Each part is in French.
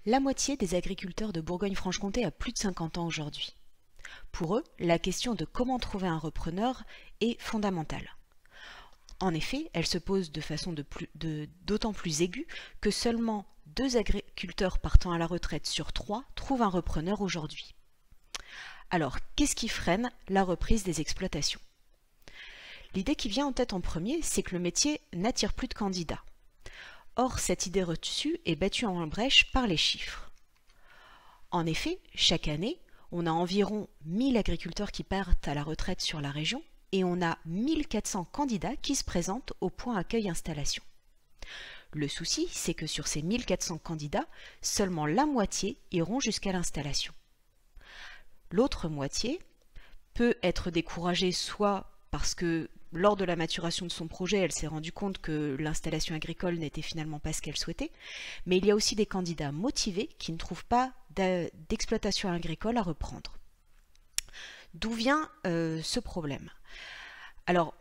La moitié des agriculteurs de Bourgogne-Franche-Comté a plus de 50 ans aujourd'hui. Pour eux, la question de comment trouver un repreneur est fondamentale. En effet, elle se pose de façon d'autant plus aiguë que seulement 2 agriculteurs partant à la retraite sur 3 trouvent un repreneur aujourd'hui. Alors, qu'est-ce qui freine la reprise des exploitations? L'idée qui vient en tête en premier, c'est que le métier n'attire plus de candidats. Or, cette idée reçue est battue en brèche par les chiffres. En effet, chaque année, on a environ 1000 agriculteurs qui partent à la retraite sur la région et on a 1400 candidats qui se présentent au point accueil installation. Le souci, c'est que sur ces 1400 candidats, seulement la moitié iront jusqu'à l'installation. L'autre moitié peut être découragée soit parce que lors de la maturation de son projet, elle s'est rendue compte que l'installation agricole n'était finalement pas ce qu'elle souhaitait, mais il y a aussi des candidats motivés qui ne trouvent pas d'exploitation agricole à reprendre. D'où vient ce problème? Alors,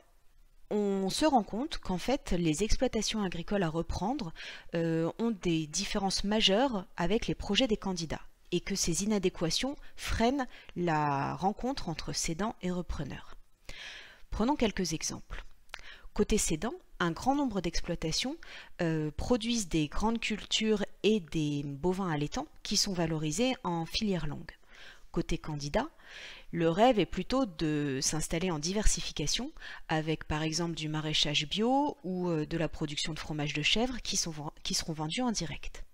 on se rend compte qu'en fait, les exploitations agricoles à reprendre ont des différences majeures avec les projets des candidats et que ces inadéquations freinent la rencontre entre cédants et repreneurs. Prenons quelques exemples. Côté cédant, un grand nombre d'exploitations produisent des grandes cultures et des bovins allaitants qui sont valorisés en filière longue. Côté candidat, le rêve est plutôt de s'installer en diversification avec par exemple du maraîchage bio ou de la production de fromage de chèvre qui seront vendus en direct.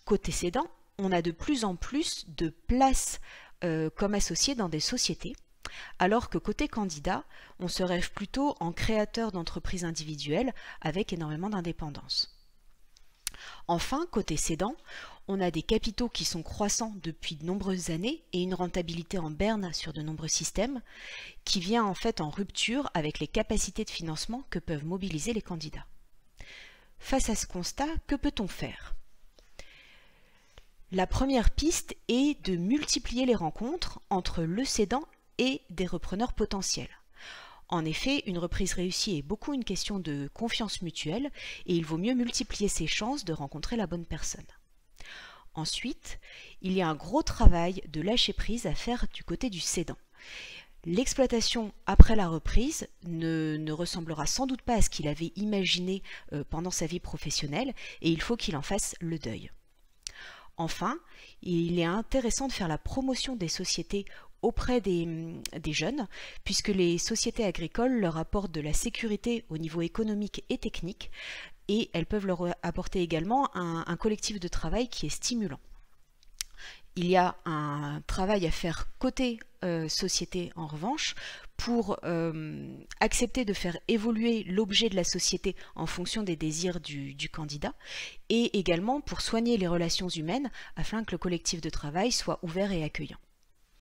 Côté cédant, on a de plus en plus de places comme associés dans des sociétés, alors que côté candidat, on se rêve plutôt en créateur d'entreprises individuelles avec énormément d'indépendance. Enfin, côté cédant, on a des capitaux qui sont croissants depuis de nombreuses années et une rentabilité en berne sur de nombreux systèmes qui vient en fait en rupture avec les capacités de financement que peuvent mobiliser les candidats. Face à ce constat, que peut-on faire? La première piste est de multiplier les rencontres entre le cédant et des repreneurs potentiels. En effet, une reprise réussie est beaucoup une question de confiance mutuelle et il vaut mieux multiplier ses chances de rencontrer la bonne personne. Ensuite, il y a un gros travail de lâcher prise à faire du côté du cédant. L'exploitation après la reprise ne ressemblera sans doute pas à ce qu'il avait imaginé pendant sa vie professionnelle et il faut qu'il en fasse le deuil. Enfin, il est intéressant de faire la promotion des sociétés auprès des jeunes, puisque les sociétés agricoles leur apportent de la sécurité au niveau économique et technique, et elles peuvent leur apporter également un collectif de travail qui est stimulant. Il y a un travail à faire côté société en revanche pour accepter de faire évoluer l'objet de la société en fonction des désirs du candidat et également pour soigner les relations humaines afin que le collectif de travail soit ouvert et accueillant.